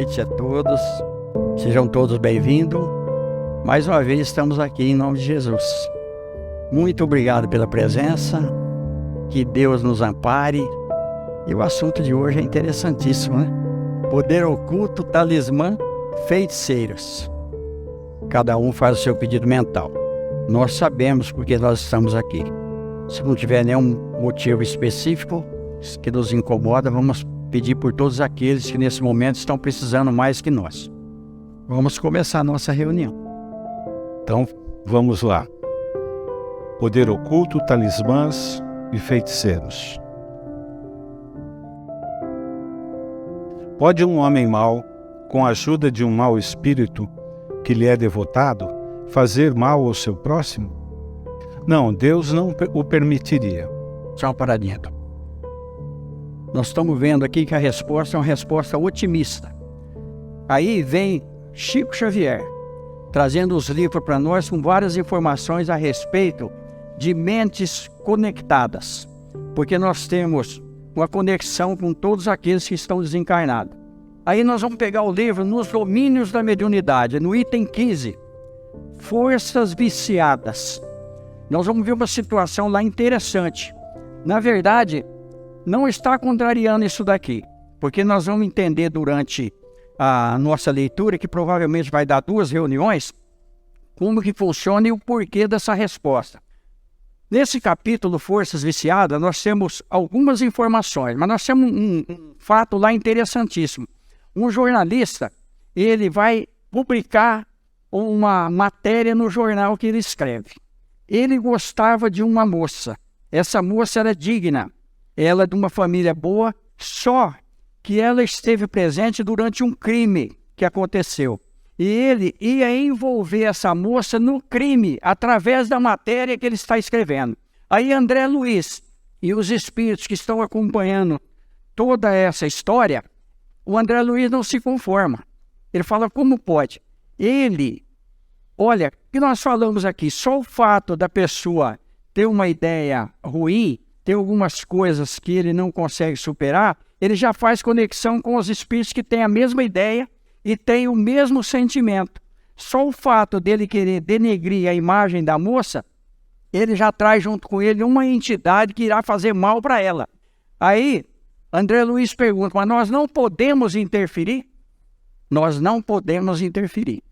noite a todos. Sejam todos bem-vindos. Mais uma vez estamos aqui em nome de Jesus. Muito obrigado pela presença. Que Deus nos ampare. E o assunto de hoje é interessantíssimo, né? Poder oculto, talismã, feiticeiros. Cada um faz o seu pedido mental. Nós sabemos porque nós estamos aqui. Se não tiver nenhum motivo específico que nos incomoda, vamos pedir por todos aqueles que nesse momento estão precisando mais que nós. Vamos começar a nossa reunião. Então, vamos lá. Poder oculto, talismãs e feiticeiros. Pode um homem mau, com a ajuda de um mau espírito que lhe é devotado, fazer mal ao seu próximo? Não, Deus não o permitiria. Só uma paradinha. Nós estamos vendo aqui que a resposta é uma resposta otimista. Aí vem Chico Xavier, trazendo os livros para nós com várias informações a respeito de mentes conectadas. Porque nós temos uma conexão com todos aqueles que estão desencarnados. Aí nós vamos pegar o livro Nos Domínios da Mediunidade, no item 15, Forças Viciadas. Nós vamos ver uma situação lá interessante. Na verdade, não está contrariando isso daqui, porque nós vamos entender durante a nossa leitura, que provavelmente vai dar 2 reuniões, como que funciona e o porquê dessa resposta. Nesse capítulo Forças Viciadas, nós temos algumas informações, mas nós temos um fato lá interessantíssimo. Um jornalista, ele vai publicar uma matéria no jornal que ele escreve. Ele gostava de uma moça. Essa moça era digna. Ela é de uma família boa, só que ela esteve presente durante um crime que aconteceu. E ele ia envolver essa moça no crime, através da matéria que ele está escrevendo. Aí André Luiz e os espíritos que estão acompanhando toda essa história, o André Luiz não se conforma. Ele fala, como pode? Olha, o que nós falamos aqui, só o fato da pessoa ter uma ideia ruim, ter algumas coisas que ele não consegue superar, ele já faz conexão com os espíritos que têm a mesma ideia e têm o mesmo sentimento. Só o fato dele querer denegrir a imagem da moça, ele já traz junto com ele uma entidade que irá fazer mal para ela. Aí, André Luiz pergunta, mas nós não podemos interferir? Nós não podemos interferir.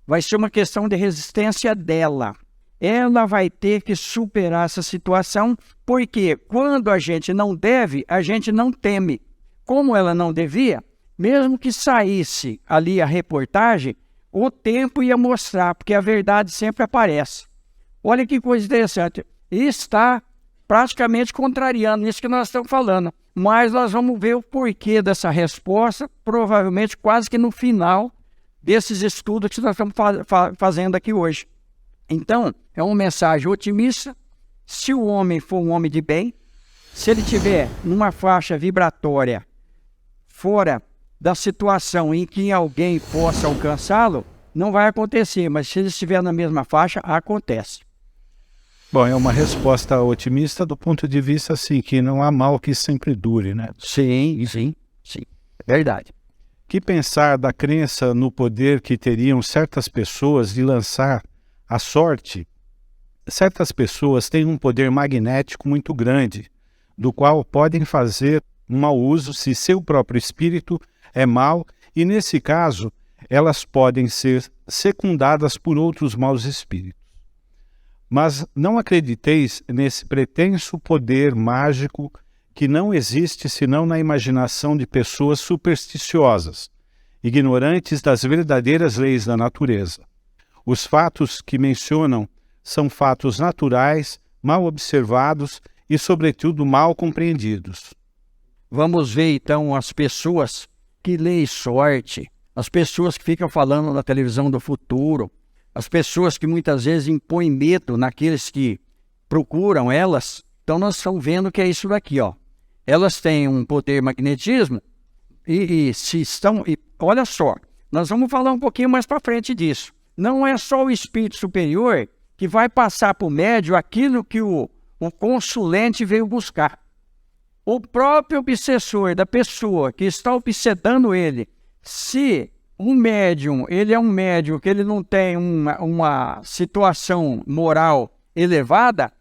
Vai ser uma questão de resistência dela. Ela vai ter que superar essa situação, porque quando a gente não deve, a gente não teme. Como ela não devia, mesmo que saísse ali a reportagem, o tempo ia mostrar, porque a verdade sempre aparece. Olha que coisa interessante. E está praticamente contrariando isso que nós estamos falando. Mas nós vamos ver o porquê dessa resposta, provavelmente quase que no final desses estudos que nós estamos fazendo aqui hoje. Então, é uma mensagem otimista. Se o homem for um homem de bem, se ele estiver numa faixa vibratória fora da situação em que alguém possa alcançá-lo, não vai acontecer, mas se ele estiver na mesma faixa, acontece. Bom, é uma resposta otimista do ponto de vista assim, que não há mal que sempre dure, né? Sim, é verdade. Que pensar da crença no poder que teriam certas pessoas de lançar a sorte? Certas pessoas têm um poder magnético muito grande, do qual podem fazer um mau uso se seu próprio espírito é mau, e nesse caso, elas podem ser secundadas por outros maus espíritos. Mas não acrediteis nesse pretenso poder mágico que não existe senão na imaginação de pessoas supersticiosas, ignorantes das verdadeiras leis da natureza. Os fatos que mencionam são fatos naturais, mal observados e, sobretudo, mal compreendidos. Vamos ver, então, as pessoas que leem sorte, as pessoas que ficam falando na televisão do futuro, as pessoas que muitas vezes impõem medo naqueles que procuram elas. Então, nós estamos vendo que é isso daqui, ó. Elas têm um poder magnetismo e se estão... olha só, nós vamos falar um pouquinho mais para frente disso. Não é só o espírito superior que vai passar para o médium aquilo que o consulente veio buscar. O próprio obsessor da pessoa que está obsedando ele, Se um médium, ele é um médium que ele não tem uma situação moral elevada,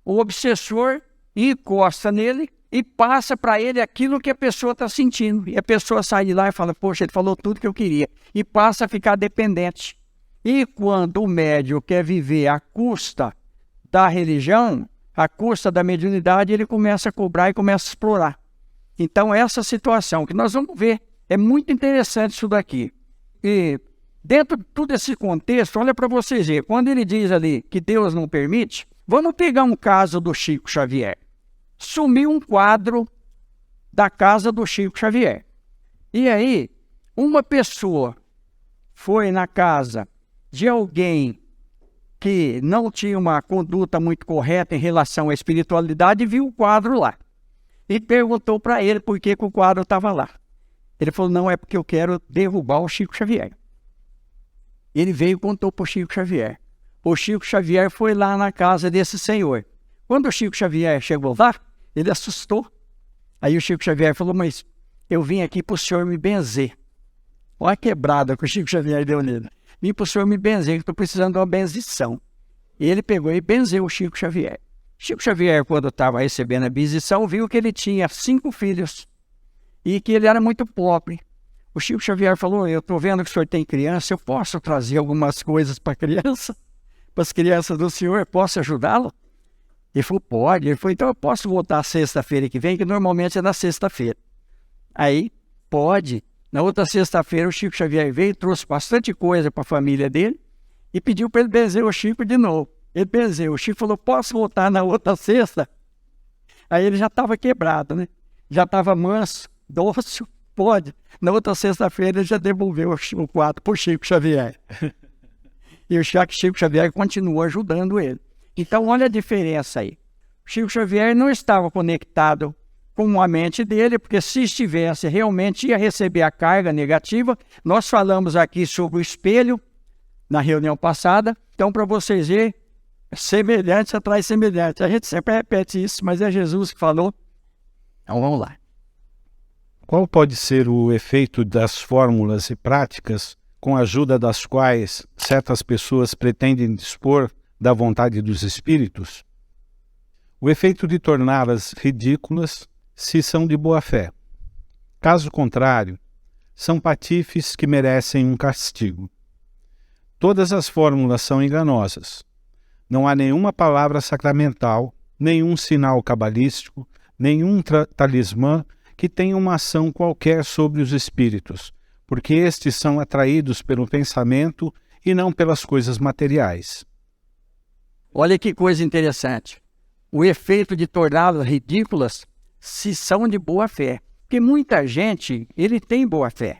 o obsessor encosta nele e passa para ele aquilo que a pessoa está sentindo. E a pessoa sai de lá e fala, poxa, ele falou tudo que eu queria. E passa a ficar dependente. E quando o médium quer viver à custa da religião, à custa da mediunidade, ele começa a cobrar e começa a explorar. Então, essa situação que nós vamos ver, é muito interessante isso daqui. E dentro de todo esse contexto, olha para vocês verem, quando ele diz ali que Deus não permite, vamos pegar um caso do Chico Xavier. Sumiu um quadro da casa do Chico Xavier. E aí, uma pessoa foi na casa de alguém que não tinha uma conduta muito correta em relação à espiritualidade e viu o quadro lá. E perguntou para ele por que o quadro estava lá. Ele falou, não, é porque eu quero derrubar o Chico Xavier. Ele veio e contou para o Chico Xavier. O Chico Xavier foi lá na casa desse senhor. Quando o Chico Xavier chegou lá, ele assustou. Aí o Chico Xavier falou, mas eu vim aqui para o senhor me benzer. Olha a quebrada que o Chico Xavier deu nele. Vim para o senhor me benzer, que estou precisando de uma benzição. E ele pegou e benzeu o Chico Xavier. Chico Xavier, quando estava recebendo a benzição, viu que ele tinha 5 filhos e que ele era muito pobre. O Chico Xavier falou, eu estou vendo que o senhor tem criança, eu posso trazer algumas coisas para a criança? Para as crianças do senhor, posso ajudá-lo? Ele falou, pode. Ele falou, então eu posso voltar sexta-feira que vem, que normalmente é na sexta-feira. Aí, pode. Na outra sexta-feira, o Chico Xavier veio, trouxe bastante coisa para a família dele e pediu para ele benzer o Chico de novo. Ele benzeu. O Chico falou, posso voltar na outra sexta? Aí ele já estava quebrado, né? Já estava manso, dócil, pode. Na outra sexta-feira, ele já devolveu o quadro para o Chico Xavier. E o Chico Xavier continuou ajudando ele. Então, olha a diferença aí. O Chico Xavier não estava conectado com a mente dele, porque se estivesse, realmente ia receber a carga negativa. Nós falamos aqui sobre o espelho na reunião passada. Então, para vocês verem, semelhante atrai semelhante. A gente sempre repete isso, mas é Jesus que falou. Então, vamos lá. Qual pode ser o efeito das fórmulas e práticas com a ajuda das quais certas pessoas pretendem dispor da vontade dos espíritos? O efeito de torná-las ridículas se são de boa fé. Caso contrário, são patifes que merecem um castigo. Todas as fórmulas são enganosas. Não há nenhuma palavra sacramental, nenhum sinal cabalístico, nenhum talismã que tenha uma ação qualquer sobre os espíritos, porque estes são atraídos pelo pensamento e não pelas coisas materiais. Olha que coisa interessante. O efeito de torná-las ridículas se são de boa fé. Porque muita gente, ele tem boa fé.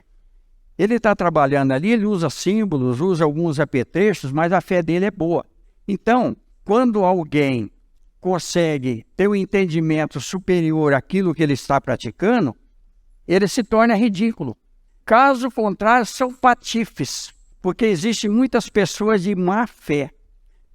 Ele está trabalhando ali, ele usa símbolos, usa alguns apetrechos, mas a fé dele é boa. Então, quando alguém consegue ter um entendimento superior àquilo que ele está praticando, ele se torna ridículo. Caso contrário, são patifes, porque existem muitas pessoas de má fé.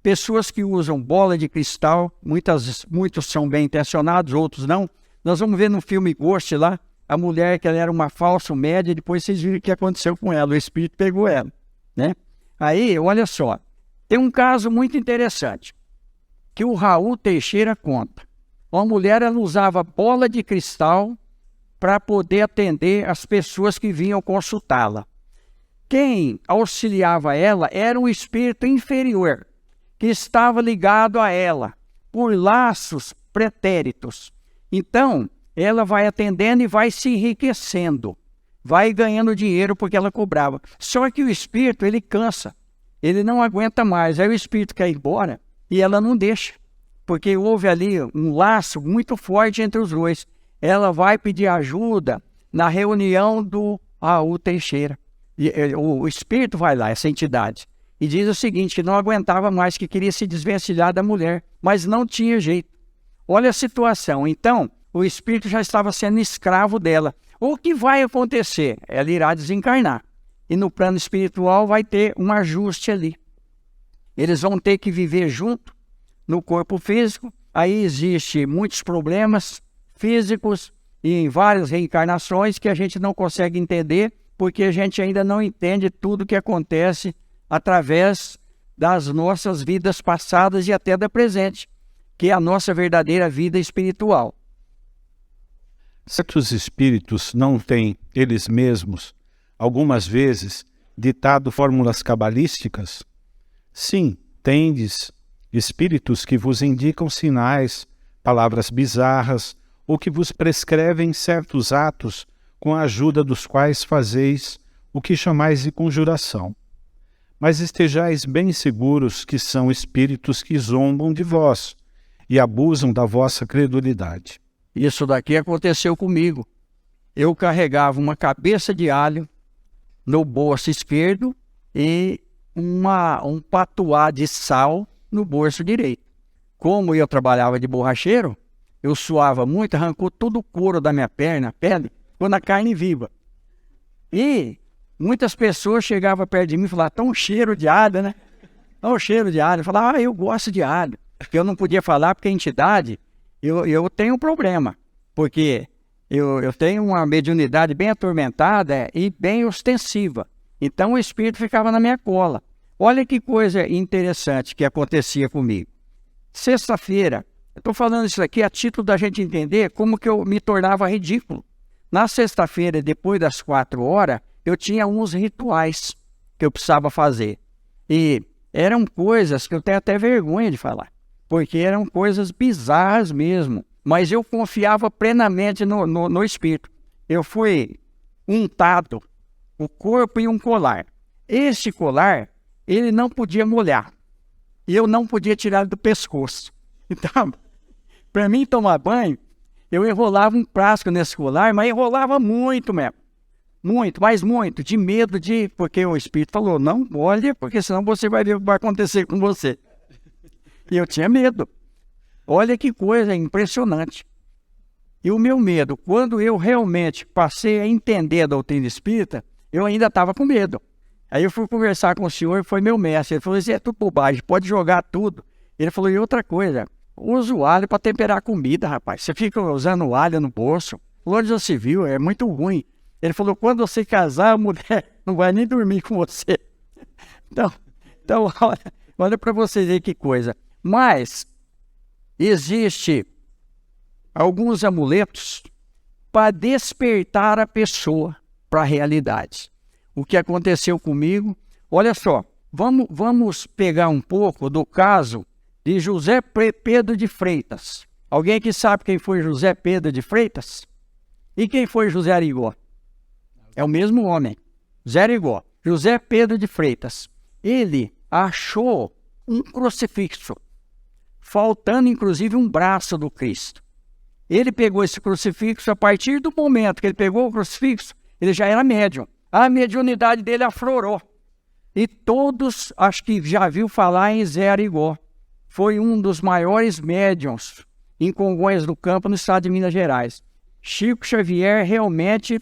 Pessoas que usam bola de cristal, muitos são bem intencionados, outros não. Nós vamos ver no filme Ghost lá, a mulher que ela era uma falsa média, depois vocês viram o que aconteceu com ela, o espírito pegou ela, né? Aí, olha só, tem um caso muito interessante, que o Raul Teixeira conta. Uma mulher, ela usava bola de cristal para poder atender as pessoas que vinham consultá-la. Quem auxiliava ela era um espírito inferior, que estava ligado a ela, por laços pretéritos. Então, ela vai atendendo e vai se enriquecendo, vai ganhando dinheiro porque ela cobrava. Só que o espírito, ele cansa, ele não aguenta mais. Aí o espírito quer ir embora e ela não deixa, porque houve ali um laço muito forte entre os dois. Ela vai pedir ajuda na reunião do Raul Teixeira. E o espírito vai lá, essa entidade, e diz o seguinte, que não aguentava mais, que queria se desvencilhar da mulher, mas não tinha jeito. Olha a situação. Então, o espírito já estava sendo escravo dela. O que vai acontecer? Ela irá desencarnar. E no plano espiritual vai ter um ajuste ali. Eles vão ter que viver junto no corpo físico. Aí existem muitos problemas físicos e em várias reencarnações que a gente não consegue entender, porque a gente ainda não entende tudo que acontece através das nossas vidas passadas e até da presente, que é a nossa verdadeira vida espiritual. Certos espíritos não têm, eles mesmos, algumas vezes, ditado fórmulas cabalísticas? Sim, tendes espíritos que vos indicam sinais, palavras bizarras, ou que vos prescrevem certos atos com a ajuda dos quais fazeis o que chamais de conjuração. Mas estejais bem seguros que são espíritos que zombam de vós e abusam da vossa credulidade. Isso daqui aconteceu comigo. Eu carregava uma cabeça de alho no bolso esquerdo e um patuá de sal no bolso direito. Como eu trabalhava de borracheiro, eu suava muito, arrancou todo o couro da minha pele, ficou na carne viva. E muitas pessoas chegavam perto de mim e falavam, tá um cheiro de alho, né? Tá um cheiro de alho. Eu falava, eu gosto de alho. Porque eu não podia falar, porque a entidade, eu tenho um problema. Porque eu tenho uma mediunidade bem atormentada e bem ostensiva. Então o espírito ficava na minha cola. Olha que coisa interessante que acontecia comigo. Sexta-feira, eu estou falando isso aqui a título da gente entender como que eu me tornava ridículo. Na sexta-feira, depois das 4 horas, eu tinha uns rituais que eu precisava fazer. E eram coisas que eu tenho até vergonha de falar, porque eram coisas bizarras mesmo. Mas eu confiava plenamente no espírito. Eu fui untado o corpo e um colar. Esse colar, ele não podia molhar. E eu não podia tirar ele do pescoço. Então, para mim tomar banho, eu enrolava um frasco nesse colar, mas enrolava muito mesmo. Muito, mas muito, de medo de... Porque o espírito falou, não molhe, porque senão você vai ver o que vai acontecer com você. E eu tinha medo. Olha que coisa impressionante. E o meu medo, quando eu realmente passei a entender a doutrina espírita, eu ainda estava com medo. Aí eu fui conversar com o senhor, foi meu mestre. Ele falou, isso é tudo bobagem, pode jogar tudo. Ele falou, e outra coisa, usa o alho para temperar a comida, rapaz. Você fica usando o alho no bolso. Onde já se viu, é muito ruim. Ele falou, quando você casar, a mulher não vai nem dormir com você. Então olha para vocês aí que coisa. Mas existe alguns amuletos para despertar a pessoa para a realidade. O que aconteceu comigo, olha só, vamos pegar um pouco do caso de José Pedro de Freitas. Alguém que sabe quem foi José Pedro de Freitas? E quem foi José Arigó? É o mesmo homem, José Arigó. José Pedro de Freitas. Ele achou um crucifixo, faltando inclusive um braço do Cristo. Ele pegou esse crucifixo, a partir do momento que ele pegou o crucifixo, ele já era médium. A mediunidade dele aflorou. E todos, acho que já viu falar em Zé Arigó. Foi um dos maiores médiuns em Congonhas do Campo, no estado de Minas Gerais. Chico Xavier realmente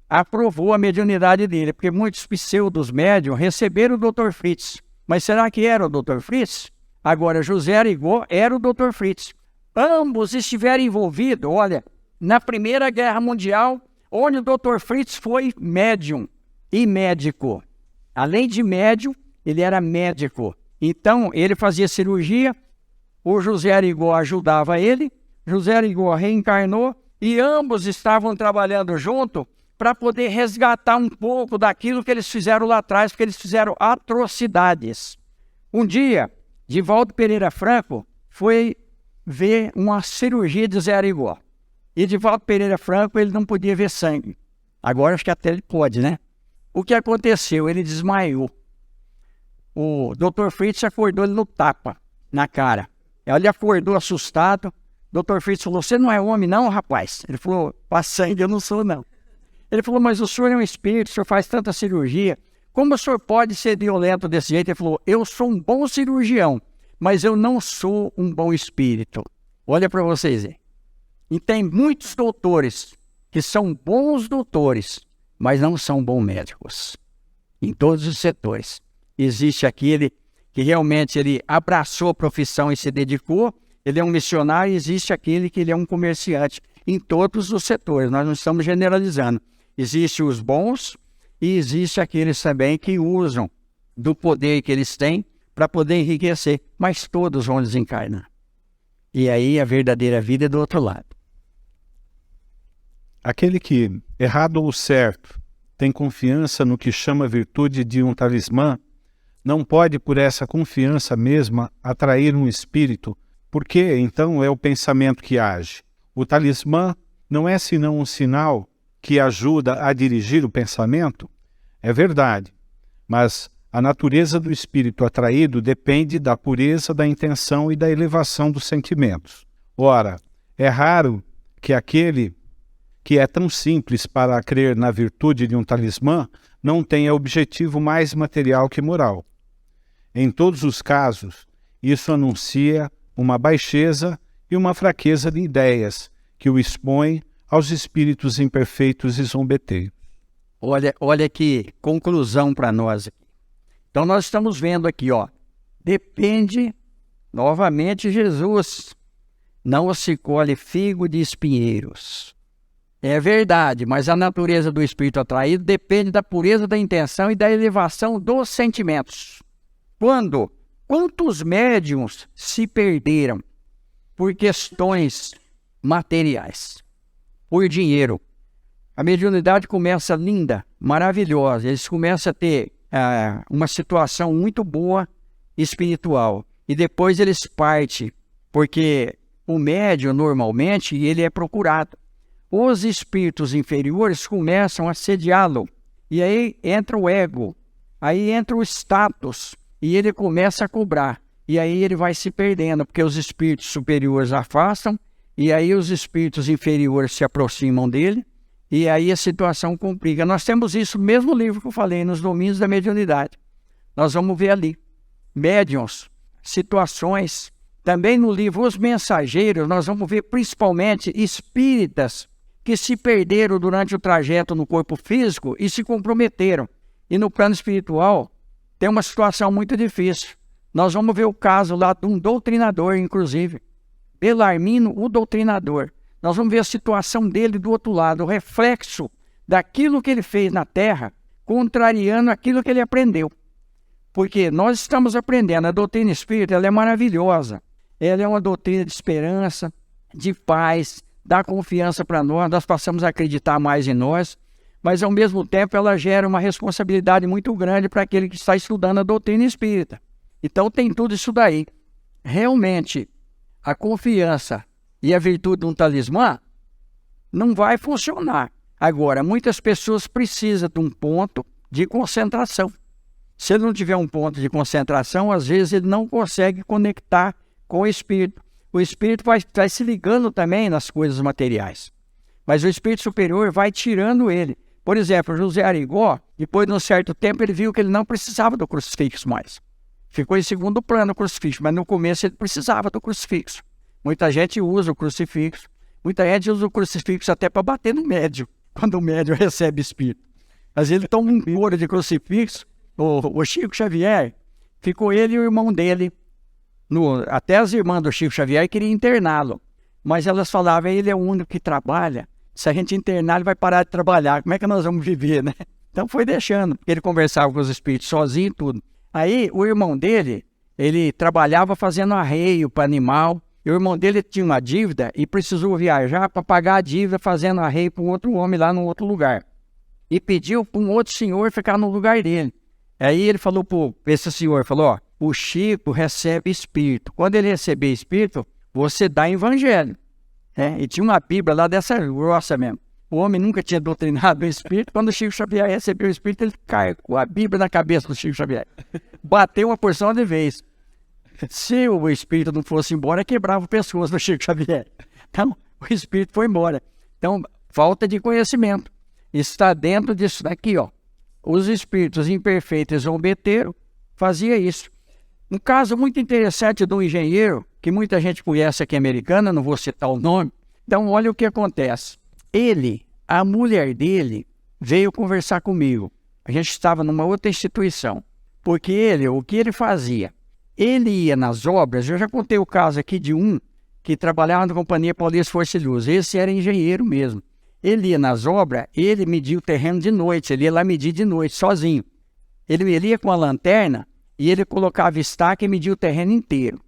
aprovou a mediunidade dele, porque muitos pseudos médiuns receberam o Dr. Fritz. Mas será que era o Dr. Fritz? Agora, José Arigó era o Dr. Fritz. Ambos estiveram envolvidos, olha, na Primeira Guerra Mundial, onde o Dr. Fritz foi médium e médico. Além de médium, ele era médico. Então, ele fazia cirurgia, o José Arigó ajudava ele, José Arigó reencarnou e ambos estavam trabalhando junto para poder resgatar um pouco daquilo que eles fizeram lá atrás, porque eles fizeram atrocidades. Um dia, Divaldo Pereira Franco foi ver uma cirurgia de Zé Arigó. E Divaldo Pereira Franco, ele não podia ver sangue. Agora acho que até ele pode, né? O que aconteceu? Ele desmaiou. O Dr. Fritz acordou ele no tapa, na cara. Ele acordou assustado. Dr. Fritz falou, você não é homem não, rapaz? Ele falou, para sangue eu não sou não. Ele falou, mas o senhor é um espírito, o senhor faz tanta cirurgia. Como o senhor pode ser violento desse jeito? Ele falou, eu sou um bom cirurgião, mas eu não sou um bom espírito. Olha para vocês aí. E tem muitos doutores que são bons doutores, mas não são bons médicos. Em todos os setores. Existe aquele que realmente ele abraçou a profissão e se dedicou, ele é um missionário, e existe aquele que ele é um comerciante. Em todos os setores, nós não estamos generalizando. Existem os bons E existe aqueles também que usam do poder que eles têm para poder enriquecer, mas todos vão desencarnar. E aí a verdadeira vida é do outro lado. Aquele que, errado ou certo, tem confiança no que chama virtude de um talismã, não pode, por essa confiança mesma, atrair um espírito, porque então é o pensamento que age. O talismã não é senão um sinal que ajuda a dirigir o pensamento? É verdade, mas a natureza do espírito atraído depende da pureza da intenção e da elevação dos sentimentos. Ora, é raro que aquele que é tão simples para crer na virtude de um talismã não tenha objetivo mais material que moral. Em todos os casos, isso anuncia uma baixeza e uma fraqueza de ideias que o expõe aos espíritos imperfeitos e zombeteiros. Olha que conclusão para nós aqui. Então nós estamos vendo aqui, depende, novamente Jesus, não se colhe figo de espinheiros. É verdade, mas a natureza do espírito atraído depende da pureza da intenção e da elevação dos sentimentos. Quantos médiuns se perderam por questões materiais, por dinheiro? A mediunidade começa linda, maravilhosa, eles começam a ter uma situação muito boa espiritual e depois eles partem, porque o médium normalmente ele é procurado. Os espíritos inferiores começam a assediá-lo e aí entra o ego, aí entra o status e ele começa a cobrar e aí ele vai se perdendo, porque os espíritos superiores afastam e aí os espíritos inferiores se aproximam dele. E aí a situação complica. Nós temos isso no mesmo livro que eu falei, nos domínios da mediunidade. Nós vamos ver ali. Médiuns, situações. Também no livro Os Mensageiros, nós vamos ver principalmente espíritas que se perderam durante o trajeto no corpo físico e se comprometeram. E no plano espiritual tem uma situação muito difícil. Nós vamos ver o caso lá de um doutrinador, inclusive. Belarmino, o doutrinador. Nós vamos ver a situação dele do outro lado, o reflexo daquilo que ele fez na Terra, contrariando aquilo que ele aprendeu. Porque nós estamos aprendendo, a doutrina espírita ela é maravilhosa. Ela é uma doutrina de esperança, de paz, dá confiança para nós, nós passamos a acreditar mais em nós, mas ao mesmo tempo ela gera uma responsabilidade muito grande para aquele que está estudando a doutrina espírita. Então tem tudo isso daí. Realmente, a confiança e a virtude de um talismã não vai funcionar. Agora, muitas pessoas precisam de um ponto de concentração. Se ele não tiver um ponto de concentração, às vezes ele não consegue conectar com o espírito. O espírito vai se ligando também nas coisas materiais. Mas o espírito superior vai tirando ele. Por exemplo, José Arigó, depois de um certo tempo, ele viu que ele não precisava do crucifixo mais. Ficou em segundo plano o crucifixo, mas no começo ele precisava do crucifixo. Muita gente usa o crucifixo. Muita gente usa o crucifixo até para bater no médium, quando o médium recebe espírito. Mas ele toma um couro de crucifixo. O Chico Xavier, ficou ele e o irmão dele. Até as irmãs do Chico Xavier queriam interná-lo. Mas elas falavam, ele é o único que trabalha. Se a gente internar, ele vai parar de trabalhar. Como é que nós vamos viver, né? Então foi deixando. Ele conversava com os espíritos sozinho e tudo. Aí o irmão dele, ele trabalhava fazendo arreio para animal. E o irmão dele tinha uma dívida e precisou viajar para pagar a dívida fazendo arreio para um outro homem lá no outro lugar. E pediu para um outro senhor ficar no lugar dele. Aí ele falou para esse senhor, falou, o Chico recebe espírito. Quando ele receber espírito, você dá evangelho. E tinha uma Bíblia lá dessa grossa mesmo. O homem nunca tinha doutrinado o espírito. Quando o Chico Xavier recebeu o espírito, ele carregou a Bíblia na cabeça do Chico Xavier. Bateu uma porção de vez. Se o espírito não fosse embora, quebrava o pescoço do Chico Xavier. Então, o espírito foi embora. Então, falta de conhecimento. Está dentro disso daqui, Os espíritos imperfeitos zombeteiros faziam isso. Um caso muito interessante de um engenheiro, que muita gente conhece aqui americana, não vou citar o nome. Então, olha o que acontece. A mulher dele, veio conversar comigo. A gente estava numa outra instituição. Porque o que ele fazia? Ele ia nas obras, eu já contei o caso aqui de um que trabalhava na Companhia Paulista Força e Luz. Esse era engenheiro mesmo. Ele ia nas obras, ele media o terreno de noite, ele ia lá medir de noite, sozinho. Ele ia com a lanterna e ele colocava estaca e media o terreno inteiro.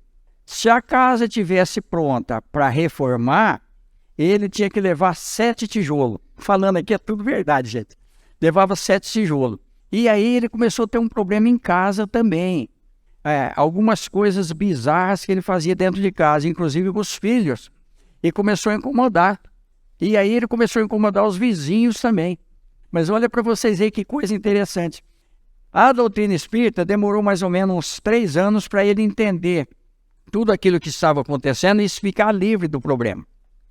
Se a casa tivesse pronta para reformar, ele tinha que levar 7 tijolos. Falando aqui é tudo verdade, gente. Levava 7 tijolos. E aí ele começou a ter um problema em casa também. Algumas coisas bizarras que ele fazia dentro de casa, inclusive com os filhos. E começou a incomodar. E aí ele começou a incomodar os vizinhos também. Mas olha para vocês aí que coisa interessante. A doutrina espírita demorou mais ou menos uns 3 anos para ele entender tudo aquilo que estava acontecendo e ficar livre do problema.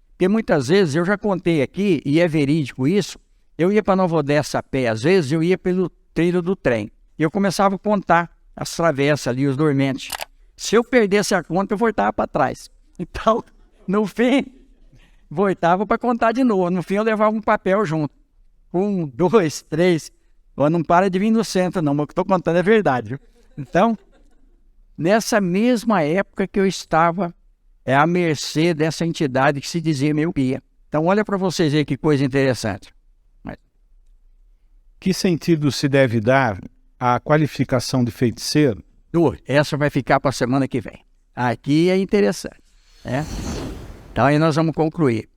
Porque muitas vezes, eu já contei aqui, e é verídico isso, eu ia para Nova Odessa a pé, às vezes eu ia pelo trilho do trem. E eu começava a contar as travessas ali, os dormentes. Se eu perdesse a conta, eu voltava para trás. Então, no fim, voltava para contar de novo. No fim, eu levava um papel junto. 1, 2, 3. Não para de vir no centro, não, mas o que estou contando é verdade. Viu? Então, nessa mesma época que eu estava à mercê dessa entidade que se dizia meu guia. Então, olha para vocês aí que coisa interessante. Que sentido se deve dar à qualificação de feiticeiro? Essa vai ficar para a semana que vem. Aqui é interessante. Então, aí nós vamos concluir.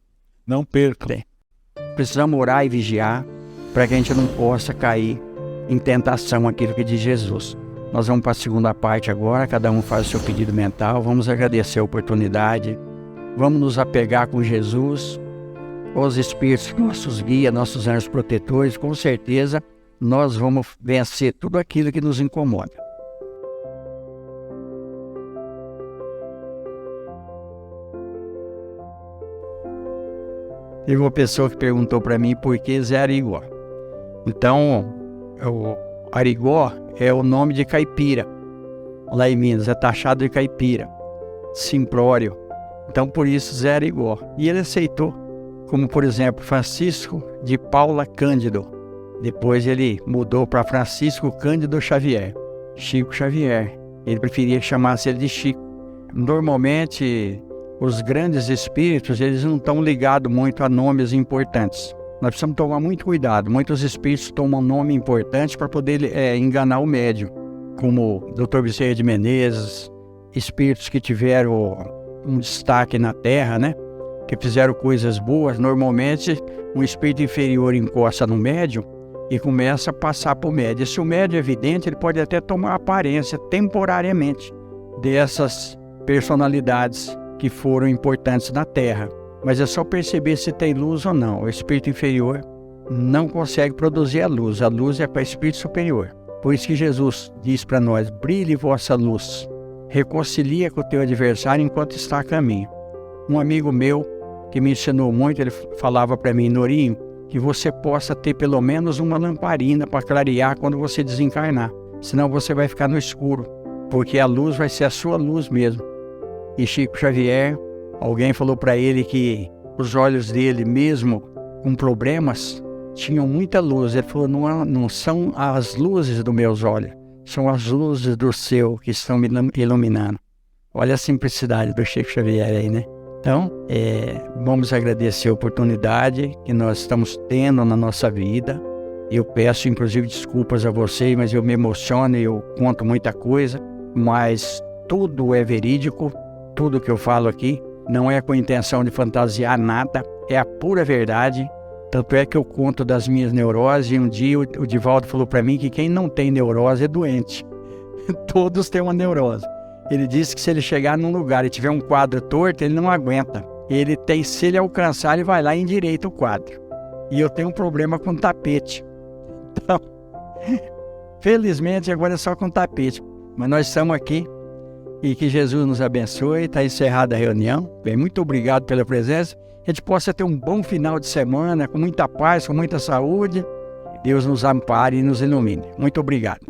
Não percam. Precisamos orar e vigiar para que a gente não possa cair em tentação, aquilo que diz Jesus. Nós vamos para a segunda parte agora, cada um faz o seu pedido mental, vamos agradecer a oportunidade, vamos nos apegar com Jesus, os Espíritos, nossos guias, nossos anjos protetores, com certeza nós vamos vencer tudo aquilo que nos incomoda. Teve uma pessoa que perguntou para mim por que Zé Arigó. Então, o Arigó é o nome de caipira. Lá em Minas, é taxado de caipira, simplório. Então, por isso, Zé Arigó. E ele aceitou, como, por exemplo, Francisco de Paula Cândido. Depois ele mudou para Francisco Cândido Xavier. Chico Xavier. Ele preferia que chamasse ele de Chico. Normalmente, os grandes espíritos, eles não estão ligados muito a nomes importantes. Nós precisamos tomar muito cuidado. Muitos espíritos tomam nome importante para poder enganar o médium, como o Dr. Bezerra de Menezes, espíritos que tiveram um destaque na Terra, né? Que fizeram coisas boas. Normalmente, um espírito inferior encosta no médium e começa a passar para o médium. E se o médium é evidente, ele pode até tomar aparência temporariamente dessas personalidades que foram importantes na Terra. Mas é só perceber se tem luz ou não. O espírito inferior não consegue produzir a luz é para o espírito superior. Por isso que Jesus diz para nós: brilhe vossa luz, reconcilia com o teu adversário enquanto está a caminho. Um amigo meu que me ensinou muito, ele falava para mim: Norinho, que você possa ter pelo menos uma lamparina para clarear quando você desencarnar, senão você vai ficar no escuro, porque a luz vai ser a sua luz mesmo. E Chico Xavier, alguém falou para ele que os olhos dele, mesmo com problemas, tinham muita luz. Ele falou: não são as luzes dos meus olhos, são as luzes do seu que estão me iluminando. Olha a simplicidade do Chico Xavier aí, né? Então, vamos agradecer a oportunidade que nós estamos tendo na nossa vida. Eu peço, inclusive, desculpas a vocês, mas eu me emociono e eu conto muita coisa, mas tudo é verídico, tudo que eu falo aqui. Não é com intenção de fantasiar nada, é a pura verdade. Tanto é que eu conto das minhas neuroses, e um dia o Divaldo falou para mim que quem não tem neurose é doente. Todos têm uma neurose. Ele disse que se ele chegar num lugar e tiver um quadro torto, ele não aguenta. Se ele alcançar, ele vai lá e endireita o quadro. E eu tenho um problema com tapete. Então, felizmente agora é só com tapete. Mas nós estamos aqui. E que Jesus nos abençoe. Está encerrada a reunião. Bem, muito obrigado pela presença. A gente possa ter um bom final de semana, com muita paz, com muita saúde. Deus nos ampare e nos ilumine. Muito obrigado.